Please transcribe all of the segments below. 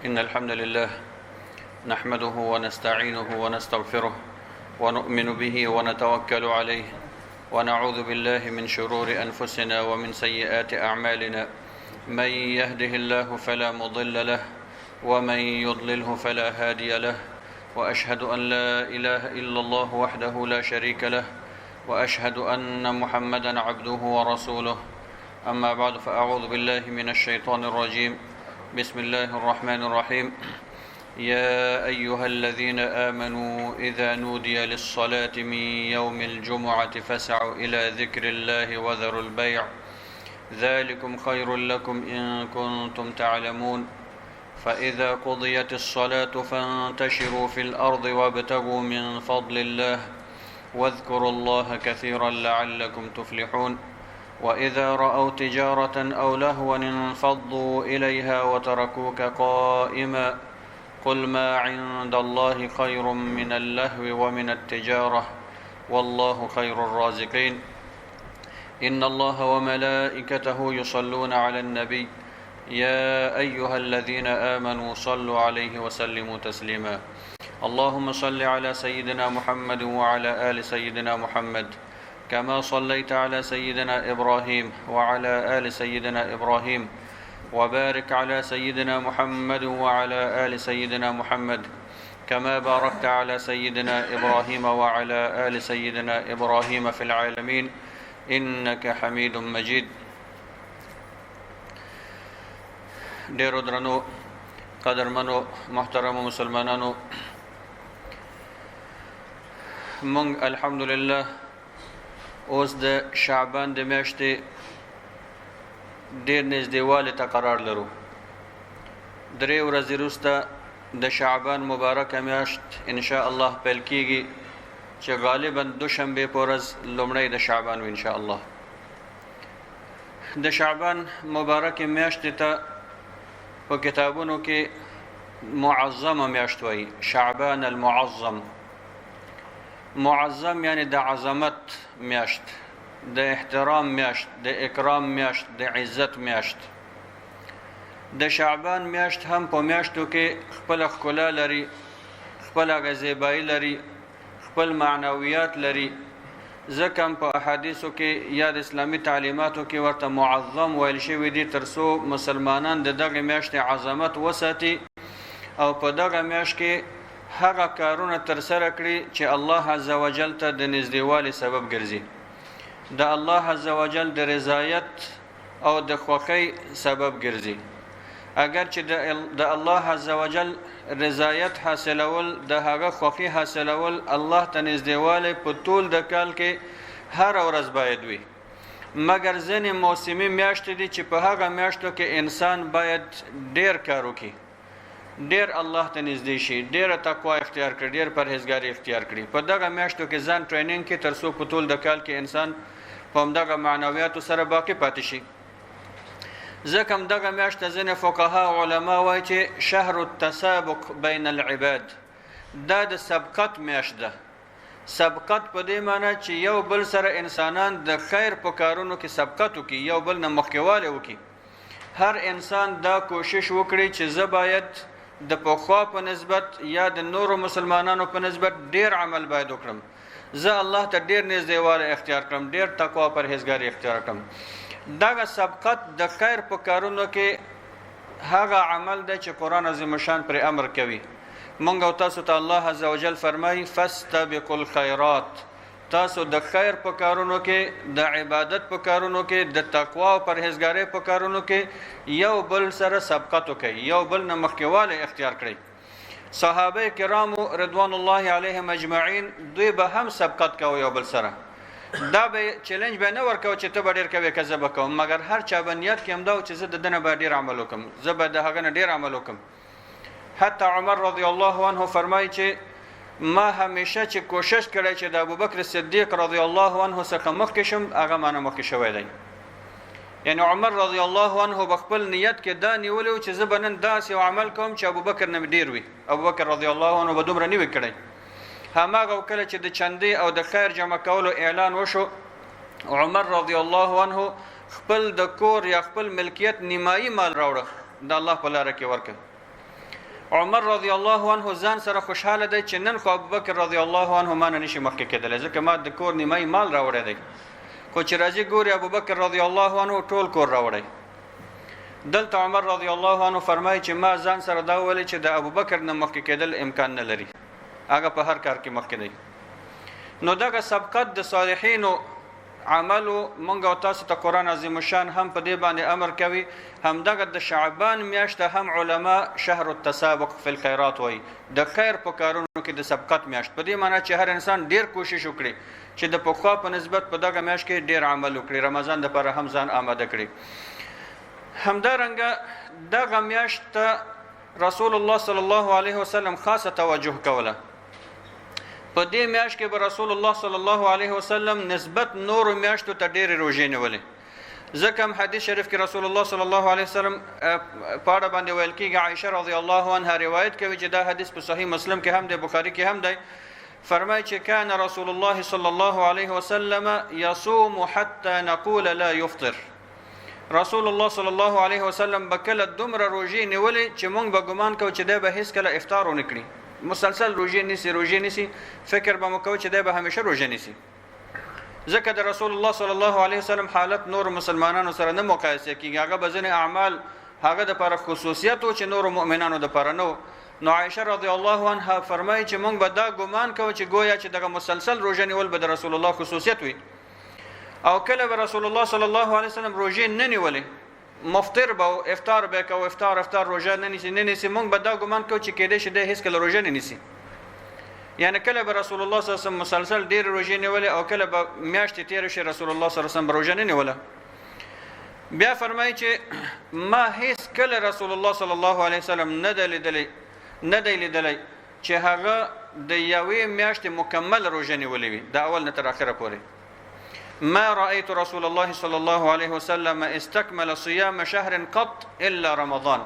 إن الحمد لله نحمده ونستعينه ونستغفره ونؤمن به ونتوكل عليه ونعوذ بالله من شرور أنفسنا ومن سيئات أعمالنا من يهده الله فلا مضل له ومن يضلله فلا هادي له وأشهد أن لا إله إلا الله وحده لا شريك له وأشهد أن محمدا عبده ورسوله أما بعد فأعوذ بالله من الشيطان الرجيم بسم الله الرحمن الرحيم يا أيها الذين آمنوا إذا نودي للصلاة من يوم الجمعة فاسعوا إلى ذكر الله وذروا البيع ذلكم خير لكم إن كنتم تعلمون فإذا قضيت الصلاة فانتشروا في الأرض وابتغوا من فضل الله واذكروا الله كثيرا لعلكم تفلحون وإذا رأوا تجارة أو لهوا انفضوا إليها وتركوك قائما قل ما عند الله خير من اللهو ومن التجارة والله خير الرازقين إن الله وملائكته يصلون على النبي يا أيها الذين آمنوا صلوا عليه وسلموا تسليما اللهم صل على سيدنا محمد وعلى آل سيدنا محمد كما صليت على سيدنا إبراهيم وعلى آل سيدنا إبراهيم وبارك على سيدنا محمد وعلى آل سيدنا محمد كما باركت على سيدنا إبراهيم وعلى آل سيدنا إبراهيم في العالمين إنك حميد مجيد. ډیرو درنو قدرمنو محترم مسلمانانو، مونږ الحمدلله اوس د شعبان د میاشتې ډیر نږدېوالی ته قرار لرو. 3 ورځې وروسته د شعبان مبارکه میاشت انشاء الله پیل کیږي چې غالبا دوشنبې په ورځ لومړی د شعبان و انشاء الله. د شعبان مبارکه میاشتې ته په کتابونو کې معظمه میاشت وایي، شعبان المعظم. معظم یعنی د عظمت میاشت، د احترام میاشت، د اکرام میاشت، د عزت میاشت. د شعبان میاشت هم په میاشتو کې خپل ښکلا لري، خپل غزیبایی لري، خپل معنویات لري. ځکه هم په احادیثو کې یا د اسلامي تعلیماتو کې ورته معظم ویل شوي دي ترڅو مسلمانان د دغه میاشتې عظمت وساتي او په دغه میاشت کې هغه کارونه ترسره کړي چې الله عزوجل ته د نږدېوالي سبب ګرځي، د الله عزوجل د رضایت او د خوښۍ سبب ګرځي. اگر چې د الله عزوجل رضایت حاصلول، د هغه خوښي حاصلول، الله ته نږدېوالی په ټول د کال کې هر ورځ باید وي، مګر ځینې موسمي میاشتې دي چې په هغه میاشتو کې انسان باید ډیر کار وکړي، ډیر الله ته نږدې شي، ډیره تقوا اختیار کړي، ډیر پرهیزګاري اختیار کړي. په دغه میاشتو کې ځان ټریننګ کې ترڅو په ټول د کال کې انسان په همدغه معنویاتو سره باقي پاتې شي. ځکه همدغه میاشت ته ځینې فقها علما وایي چې شهر التسابق بین العباد، دا د سبقت میاشت ده. سبقت په دې معنی چې یو بل سره انسانان د خیر په کارونو کې سبقت وکړي، یو بل نه مخکېوالی وکړي. هر انسان دا کوشش وکړي چې زه باید د پخوا په نسبت یا د نورو مسلمانانو په نسبت ډیر عمل باید وکړم، زه الله ته ډیر نږدېوالی اختیار کړم، ډیر تقوا پرهیزګاري اختیار کړم. دغه سبقت د خیر په کارونو کې هغه عمل دی چې قرآن عظیم شان پر امر کوي. مونږ او تاسو ته الله عزوجل فرمایي فاستبقوا الخیرات، تاسو د خیر په کارونو کې، د عبادت په کارونو کې، د تقوا او پرهیزګارۍ په کارونو کې یو بل سره سبقت وکړئ، یو بل نه مخکېوالی اختیار کړئ. صحابه کرامو رضوان الله علیهم اجمعین دوی به هم سبقت کوي یو بل سره. دا به چیلنج به نه ورکوه چې ته به ډېر کوې که زه به کوم، مګر هر چا به نیت کې همدا و چې زه د ده نه به ډېر عمل وکړم، زه به د هغه نه ډېر عمل وکړم. حتی عمر رضی الله عنه فرمایي چې ما همیشه چې کوشش کړی چې د ابوبکر صدیق رضی الله عنه څخه مخکې شم، هغه ما نه مخکې شوی دی. یعنی عمر رضی الله عنه په خپل نیت کې دا نیولی و چې زه به نن داسې یو عمل کوم چې ابوبکر نه ډېر وي. ابوبکر رضی الله عنه به دومره نه وي کړی. هماغه کله چې د چندې او د خیر جمع کولو اعلان وشو، عمر رضی الله عنه خپل د کور یا خپل ملکیت نیمایي مال راوړه د الله په لاره کې ورکړه. عمر رضی الله عنه ځان سره خوشحاله دی چې نن خو ابوبکر رضی الله عنه ما نه نشي مخکې کېدلی ځکه ما د کور نیمایي مال راوړی دی خو چې راځي ګوري ابوبکر رضی الله عنه ټول کور راوړی دلته عمر رضی الله عنه فرمایي چې ما ځان سره دا وویل چې د ابوبکر نه مخکې کېدل امکان نه لري هغه په هر کار کې مخکې دی نو دغه سبقت د صالحینو عملو مونږ او تاسو ته قرآن عظیم الشان هم په دې باندې امر کوي همدغه د شعبان میاشته هم علما شهر التسابق فی الخیرات وایي د خیر په کارونو کې د سبقت میاشت په دې معنی چې هر انسان ډیر کوشش وکړي چې د پخوا په نسبت په دغه میاشت کې ډیر عمل وکړي رمضان دپاره هم ځان آماده کړي همدارنګه دغه میاشت ته رسول الله صلی الله علیه وسلم خاصه توجه کوله په دې میاشت کې به رسول الله صلی الله علیه وسلم نسبت نور میاشتو ته ډېرې روژې نیولې ځکه هم حدیث شریف کې رسول الله صلی الله علیه وسلم په اړه باندې ویل کېږي عایشه رضی الله عنها روایت کوي چې دا حدیث په صحیح مسلم کې هم دی بخاري کې هم دی فرمایي چې کان رسول الله صلی الله علیه وسلم یصوم حتی نقول لا یفطر رسول الله صلی الله علیه وسلم به کله دومره روژې نیولې چې موږ به ګمان کوو چې دی به هیڅکله افطار ونه کړي مسلسل روژې نیسي فکر به مو کوو چې دی به همیشه روژه نیسي ځکه د رسول الله صلی الله علیه وسلم حالت نور مسلمانانو سره نه مقایسه کیږي هغه به ځینې اعمال هغه دپاره خصوصیت و چې نورو مؤمنانو دپاره نه نو عایشه رضی الله عنها فرمایي چې موږ به دا ګمان کوو چې گویا چې دغه مسلسل روژه نیول به د رسول الله خصوصیت وي او کله به رسول الله صلی الله علیه وسلم روژې نه نیولې مفطر به افطار به کو افطار روژه نه نیسي موږ به دا ګمان کوو چې کېدای شي دی هیڅکله روژه نه نیسي یعنی کله به رسول الله صلی الله علیه وسلم مسلسل ډېرې روژې نیولې او کله به میاشتې تېره شي رسول الله صلی الله علیه وسلم به روژه نه نیوله بیا فرمایي چې ما هیڅ کله رسول الله صلی الله علیه وسلم نه دی لیدلی چې هغه د یوې میاشتې مکمل روژه نیولې وي د اول نه تر اخره پورې ما رأيت رسول الله صلى الله عليه وسلم استكمل صيام شهر قط إلا رمضان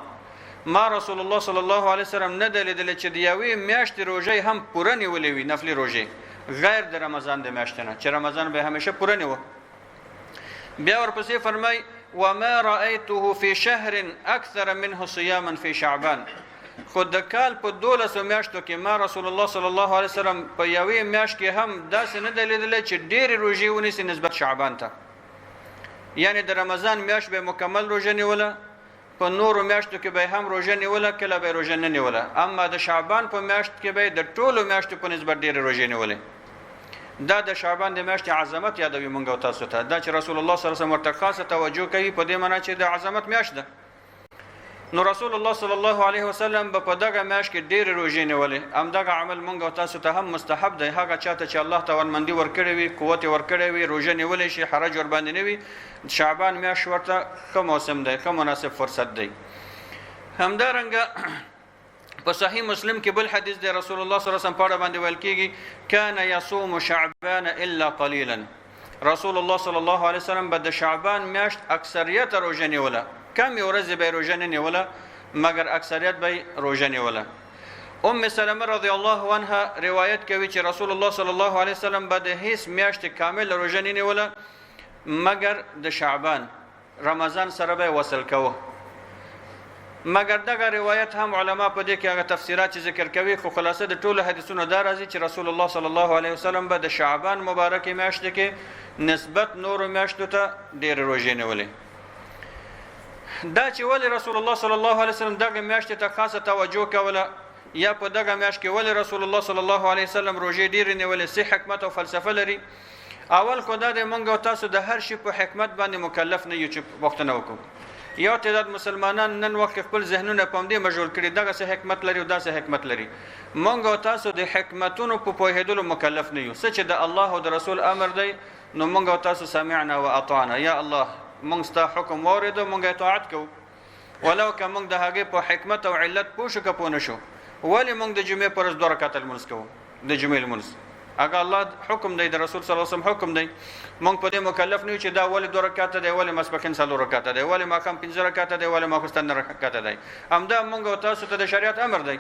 ما رسول الله صلى الله عليه وسلم نه دی لیدلی چې د یوې میاشتې روژې هم پوره نیولې وي نفلي روژې غیر د رمضان د میاشتې نه چې رمضان به همیشه پوره نیوه بیا ورپسې فرمای وما رأيته في شهر أكثر منه صياما في شعبان خود د کال په 12 میاشتو کې ما رسول الله صلی الله علیه وسلم په یوې میاشت کې هم داسې نه دی لیدلی چې ډېرې روژې ونیسي نسبت شعبان ته یعنی د رمضان میاشت به مکمل روژه نیوله په نورو میاشتو کې به هم روژه نیوله کله به روژه نه نیوله اما د شعبان په میاشت کې به د ټولو میاشتو په نسبت ډېرې روژې نیولې دا د شعبان د میاشتې عظمت یادوي موږ او تاسو ته دا چې رسول الله صلی الله علیه وسلم ورته خاصه توجه کوي په دې معنا چې د عظمت میاشت ده نو رسول الله صلی الله علیه وسلم په دغه میاشت کې ډېرې روژې نیولې همدغه عمل موږ او تاسو ته هم مستحب دی هغه چاته چې الله توانمندي ورکړې وي قوت یې ورکړی وي روژه نیولی شي حرج ورباندې نه وي شعبان میاشت ورته ښه موسم دی ښه مناسب فرصت دی همدارنګه په صحیح مسلم کې بل حدیث دی رسول الله صلی الله علیه وسلم په اړه باندې ویل کېږي کان یصوم شعبان الا قلیلا رسول الله صلی الله علیه وسلم به د شعبان میاشت اکثریت روژه نیوله کم ورځې به روژه نه نیوله مګر اکثریت به روژه نیوله ام سلمه رضی الله عنها روایت کوي چې رسول الله صلی الله علیه وسلم به د هیڅ میاشتې کامل روژه نه نیوله مګر د شعبان رمضان سره به وصل کوه مګر دغه روایت هم علما په دې کې هغه تفسیرات چې ذکر کوي خو خلاصه د ټولو حدیثونو دا راځي چې رسول الله صلی الله علیه وسلم به د شعبان مبارکې میاشتې کې نسبت نورو میاشتو ته ډېرې روژې نیولې دا چې ولې رسول الله صلی الله علیه وسلم دغه میاشتې ته خاصه توجه کوله یا په دغه میاشت کې ولې رسول الله صلی الله علیه وسلم روژې ډېرې نیولې څه حکمت او فلسفه لري اول خو دا دی موږ او تاسو د هر شي په حکمت باندې مکلف نه یو چې پوښتنه وکړو یو تعداد مسلمانان نن وخت خپل ذهنونه په همدې مشغول کړي دغه څه حکمت لري او داسې حکمت لري موږ او تاسو د حکمتونو په پوهېدلو مکلف نه یو څه چې د الله او د رسول امر دی نو موږ او تاسو سمعنا و اطعنا یا الله موږ ستا حکم واورېدو موږ اطاعت کوو ولو که موږ د هغې په حکمت او علت پوه شو که پوه نه شو ولې موږ د جمعې په ورځ 2 رکعته لمونځ کوو د جمعې لمونځ هغه الله حکم دی د رسول صلی الله علیه وسلم حکم دی موږ په دې مکلف نه یو چې دا ولې 2 رکعته دی ولې ماسپښین 4 رکعته دی ولې ماښام 5 رکعته دی ولې ماخوستن 9 رکعته دی همدا موږ او تاسو ته د شریعت امر دی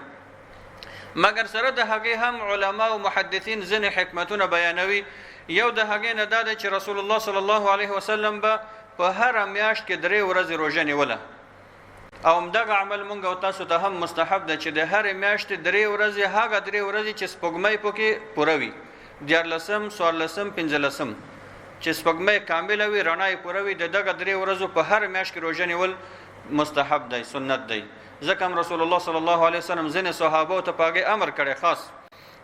مګر سره د هغې هم علما او محدثین ځینې حکمتونه بیانوي یو د هغې نه دا دی چې رسول الله صلی الله علیه وسلم به په هره میاشت کې 3 ورځې روژه نیوله او همدغه عمل مونږ او تاسو ته هم مستحب ده چې د هرې میاشتې 3 ورځې هغه 3 ورځې چې سپوږمۍ پکې پوره وي 14 14 15 چې سپوږمۍ کامله وي رڼا یې پوره وي دغه 3 ورځو په هر میاشت کې روژه نیول مستحب دی سنت دی ځکه رسول الله صلی الله علیه وسلم ځینې صحابه ته پاګه امر کړی خاص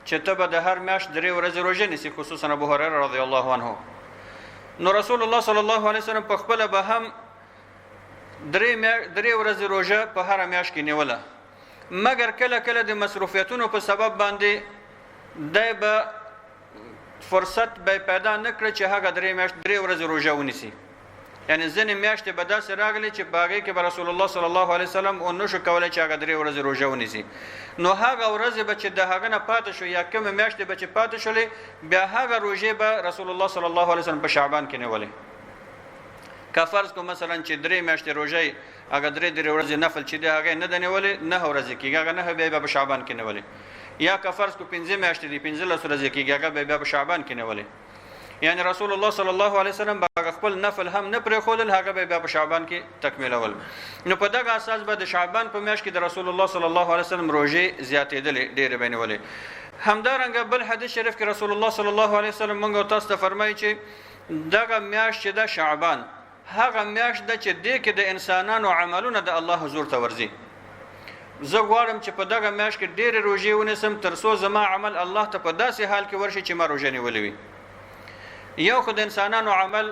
چې ته به د هر میاشت 3 ورځې روژه نیسي خصوصا ابو هريره رضی الله عنه نو رسول الله صلی الله علیه وسلم په خپل به هم 3 ورځې روژه په هر میاشت کې نیوله مګر کله کله د مصروفیتونو په سبب باندې دای به فرصت به پیدا نکړي چې هغه 3 ورځې روژه ونیسي یعنی ځینې میاشتې به داسې راغلي چې په هغې کې به رسول الله صلی الله علیه وسلم او نشو کولی چې هغه 3 ورځې روژه ونیسي نو هغه ورځې به چې د هغه نه پاتې شو یا کومې میاشتې به چې پاتې شولې بیا هغه روژې به رسول الله صلی الله علیه وسلم په شعبان کې نیولې که فرض کو مثلا چې 3 میاشتې روژه هغه 3 ورځې نفل چې دی هغه نه د نیولې 9 ورځې کېږي هغه 9 بیا په شعبان کې نیولې یا که فرض کو 15 میاشتې دی 15 ورځې کېږي هغه بیا په شعبان کې نیولې یعنی رسول الله صلی الله علیه وسلم به خپل نفل هم نه پرې خولل هغه بیا په شعبان کې تکمیلول نو په دغه اساس به د شعبان په میاشت کې د رسول الله صلی الله علیه وسلم روژې زیاتېدلې ډېرې بینولې همدارنګه بل حدیث شریف کې رسول الله صلی الله علیه وسلم موږ تاسو ته فرمایي چې دغه میاشت چې د شعبان هغه میاشت ده چې دې کې د انسانانو عملونه د الله حضور ته ورځي زه غواړم چې په دغه میاشت کې ډېرې روژې ونیسم تر څو زما عمل الله ته په داسې حال کې ورشي چې ما روژه نیولې وي یو خو د انسانانو عمل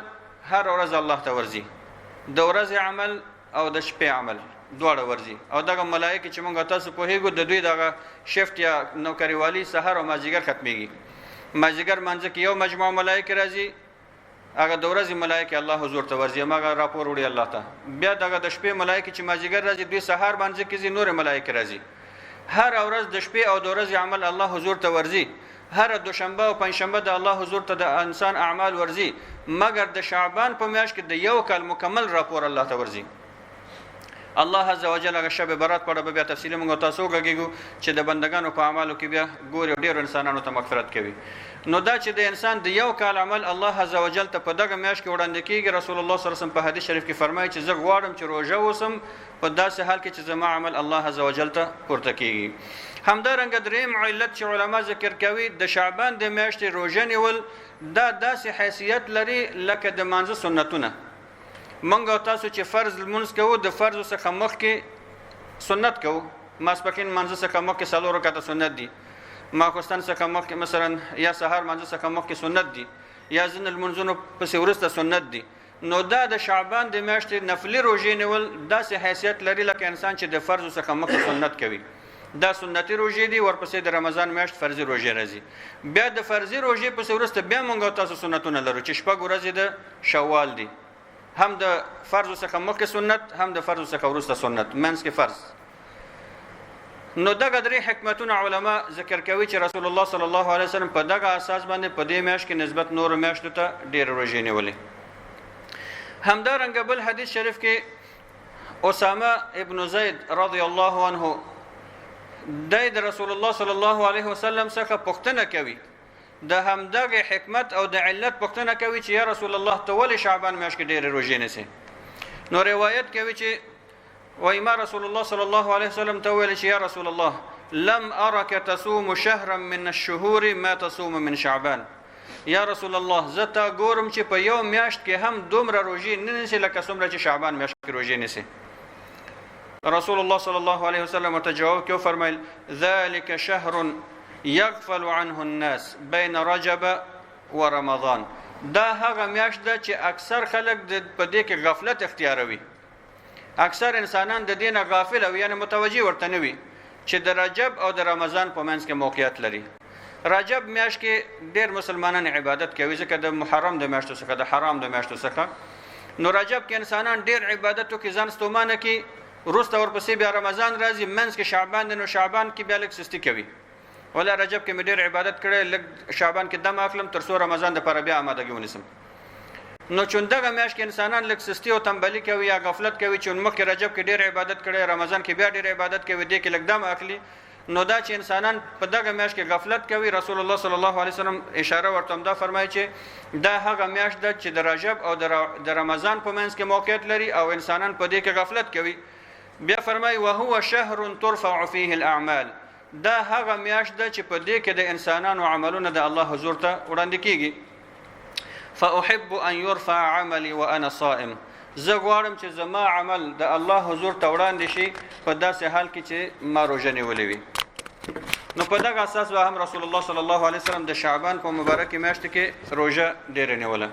هر ورځ الله ته ورځي د ورځې عمل او د شپې عمل دواړه ورځي او دغه ملایکې چې موږ تاسو پوهیږو د دوی دغه شفت یا نوکریوالي سحر او مازدیګر ختمیږي مازدیګر منځ کې یو مجموعه ملایکې راځي هغه د ورځې ملایکې الله حضور ته ورځي هغه راپور وړي الله ته بیا دغه د شپې ملایکې چې مازدیګر راځي دوی سحر منځ کې ځي نور ملایکې راځي هر ورځ د شپې او د ورځې عمل الله حضور ته ورځي هر دوشنبه او پنځشنبه د الله حضور ته د انسان اعمال ورځي مګر د شعبان په میاشت کې د یو کال مکمل راپور الله ته ورځي الله عز وجل هغه شب برات په اړه بیا تفصیل موږ تاسو غږیږو چې د بندگانو په اعمالو کې بیا ګوري ډېر انسانانو ته مغفرت کوي نو دا چې د انسان د یو کال عمل الله عز وجل ته په دغه میاشت کې وړاندې کیږي رسول الله صلی الله علیه وسلم په حدیث شریف کې فرمایي چې زه غواړم چې روژه وسم په داسې حال کې چې زما عمل الله عز وجل ته پورته کیږي همدارنګه دریم علت چې علما ذکر کوي د شعبان د میاشتې روژه نیول دا داسې حیثیت لري لکه د مانځه سنتونه منګو تاسو چې فرض لمونځ کوو د فرض څخه مخکې سنت کوو ماسپښین مانځه څخه مخکې 4 رکعاته سنت دي ماخوستن څخه مخکې مثلا یا سحر مانځه څخه مخکې سنت دي یا ځین لمونځونو پسې وروسته سنت دي نو دا د شعبان د میاشتې نفلي روژې نیول داسې حیثیت لري لکه انسان چې د فرض څخه مخکې سنت کوي دا سنتي روژې دي ورپسې د رمضان میاشت فرضي روژې راځي بیا د فرضي روژې پسې وروسته بیا موږ تاسو سنتونه لرو چې شپږ ورځې د شوال دي هم د فرض څخه مخکې سنت هم د فرض څخه وروسته سنت منځ کې فرض نو دغه درې حکمتونه علما ذکر کوي چې رسول الله صلی الله علیه وسلم په دغه اساس باندې په دې میاشت کې نسبت نور میاشتو ته ډېر روژې نیولې همدارنګه بل حدیث شریف کې اسامه ابن زید رضی الله عنه د رسول الله صلی الله علیه وسلم څخه پوښتنه کوي د همدغه حکمت او د علت پوښتنه کوي چې یا رسول الله ته ولې شعبان میاشت کې ډېرې روژې نیسي نو روایت کوي چې وای ما رسول الله صلی الله علیه وسلم ته ویل چې یا رسول الله لم ارك تصوم شهرا من الشهور ما تصوم من شعبان یا رسول الله زتا ګورم چې په یو میاشت کې هم دومره روژې نه نیسي لکه څومره چې شعبان میاشت کې روژې نیسي رسول الله صلی الله علیه وسلم ورته جواب کې فرمایل ذلك شهر يغفل عنه الناس بين رجب ورمضان دا هغه میاشت ده چې اکثر خلک په دې کې غفلت اختیاروي اکثر انسانان د دینه غافل او یعنی متوجي ورته نه وي چې د رجب او د رمضان په منځ کې موقعیت لري رجب میاشت کې ډېر مسلمانان عبادت کوي ځکه د محرم د میاشتو څخه د حرام د میاشتو څخه نو رجب کې انسانان ډېر عبادتو کې ځان ستومانه کوي وروسته ورپسې بیا رمضان راځي منځ کې شعبان دی نو شعبان کې بیا لږ سستي کوي ولا رجب کې مې ډېر عبادت کړی لږ شعبان کې دم اخلم تر څو رمضان دپاره بیا آمادګي ونیسم نو چون دغه میاشت کې انسانان لږ سستي او تنبلي کوي یا غفلت کوي چون مخکې رجب کې ډېر عبادت کړی رمضان کې بیا ډېر عبادت کوي دې کې لږ دم اخلي نو دا چې انسانان په دغه میاشت کې غفلت کوي رسول الله صلی الله علیه وسلم اشاره ورته دا فرمایي چې دا هغه میاشت ده چې د رجب او د رمضان په منځ کې موقعیت لري او انسانان په دې کې غفلت کوي بیا فرمای وهو شهر ترفع فيه الاعمال، دا هغه میاشت ده چې په دې کې د انسانانو عملونه د الله حضور ته وړاندې کیږي. فاحب ان يرفع عملي وانا صائم، زه غواړم چې زما عمل د الله حضور ته وړاندې شي په داسې حال کې چې ما روژه نیولې وي. نو په دغه اساس به هم رسول الله صلی الله علیه وسلم د شعبان په مبارکه میاشت کې روژه ډیره نیوله.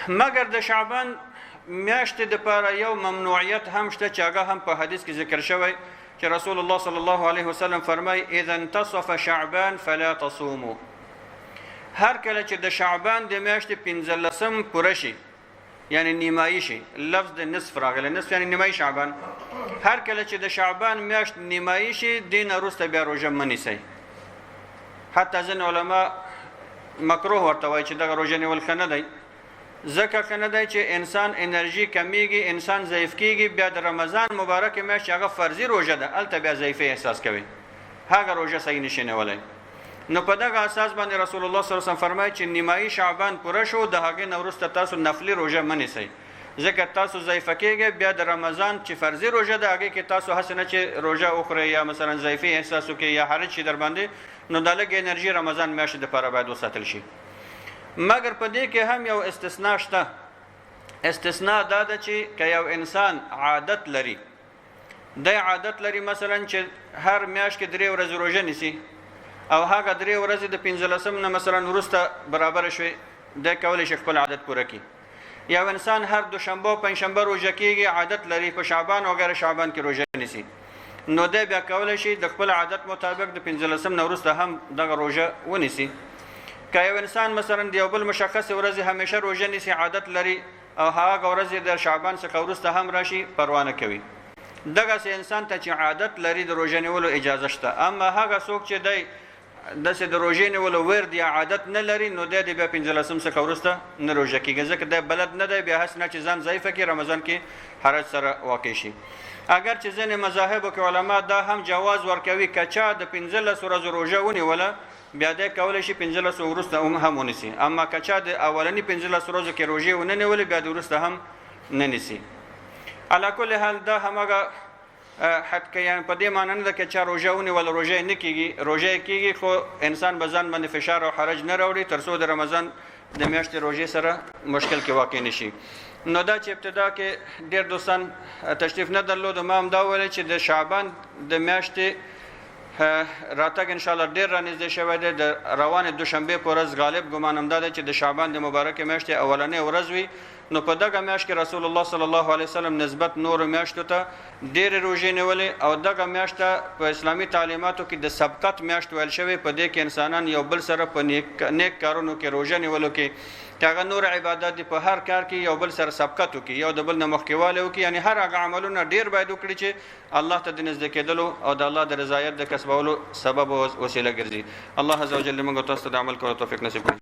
مګر د شعبان میاشت د پاره یو ممنوعیت هم شته چې هغه هم په حدیث کې ذکر شوی چې رسول الله صلی الله علیه وسلم فرمای اذا انتصف شعبان فلا تصوموا، هر کله چې د شعبان د میاشت 15 پوره شي یعنی نیمایي شي، لفظ د نصف راغلی، نصف یعنی نیمایي شعبان، هر کله چې د شعبان میاشت نیمایي شي دین وروسته بیا روژه مه نیسئ. حتی ځینې علما مکروه ورته وایي چې دغه روژه نیول ښه نه دی، ځکه ښه نه دی چې انسان انرژي کمیږي، انسان ضعیف کیږي، بیا د رمضان مبارک میاشت هغه فرضي روژه ده هلته بیا ضعیفي احساس کوي، هغه روژه صحیح نشي نیولی. نو په دغه اساس باندې رسول الله صلی الله علیه وسلم فرمایي چې نیمایي شعبان پوره شو د هغې نه وروسته تاسو نفلي روژه مه نیسئ، ځکه تاسو ضعیفه کیږئ، بیا د رمضان چې فرضي روژه ده هغې کې تاسو هسې نه چې روژه وخورئ یا مثلا ضعیفي احساس وکړئ یا حرج شي در باندې، نو دا لږ انرژي رمضان میاشتې دپاره باید وساتل شي. مګر په دې کې هم یو استثناء شته. استثناء دا ده چې که یو انسان عادت لري، دی عادت لري مثلا چې هر میاشت کې 3 ورځې روژه نیسي او هغه 3 ورځې د 15 نه مثلا وروسته برابره شوې، دی کولی شي خپل عادت پوره کړي. یو انسان هر دوشنبه او پنجشنبه روژه کېږي، عادت لري په شعبان او غیر شعبان کې روژه نیسي، نو دی بیا کولی شي د خپل عادت مطابق د 15 نه وروسته هم دغه روژه ونیسي. که یو انسان مثلا د یو بل مشخص ورځې همیشه روژه نیسي، عادت لري او هغه ورځې د شعبان څخه وروسته هم راشي، پروا نه کوي. دغسې انسان ته چې عادت لري د روژه نیولو اجازه شته. اما هغه څوک چې دی داسې د روژې نیولو ورد یا عادت نه لري، نو دی بیا 15 څخه وروسته نه روژه کېږي، ځکه دی بلد نه دی، بیا هسې نه چې ځان ضعیفه کړي رمضان کې حرج سره واقع شي. اگر چې ځینې مذاهبو کې علما دا هم جواز ورکوي که چا د 15 ورځو روژه ونیوله بیا دی کولی شي 15 وروسته هم ونیسي، اما که چا د اولني 15 ورځو کې روژې ونه نیولې بیا د وروسته هم نه نیسي. علی کل حال دا هماغه حد که یعنی په دې معنی نه ده که چا روژه ونیوله روژه نه کېږي، روژه کېږي خو انسان به ځان باندې فشار او حرج نه راوړي تر څو د رمضان د میاشتې روژې سره مشکل کې واقع نشي. نو دا چې ابتدا کې ډېر دوستان تشریف نه درلود، ما هم دا وویل چې د شعبان د میاشتې راتګ انشاءالله ډېر رانږدې شوی دی، د روانې دوشنبې په ورځ غالب ګمان همدا دی چې د شعبان د مبارکې میاشتې اولنۍ ورځ وي. نو په دغه میاشت کې رسول الله صلی الله علیه وسلم نسبت نورو میاشتو ته ډېرې روژې نیولې او دغه میاشت په اسلامي تعلیماتو کې د سبقت میاشت ویل شوی. په دې کې انسانان یو بل سره په نیک کارونو کې روژه نیولو کې چې هغه نور عبادت دي په هر کار کې یو بل سره سبقت وکړي، یو د بل نه مخکېوالی وکړي، یعنی هر هغه عملونه ډېر باید وکړي چې الله ته د نږدې کېدلو او د الله د رضایت د کسبولو سبب او وسیله ګرځي. الله عز وجل موږ تاسو ته د عمل کولو توفیق نصیب کړي.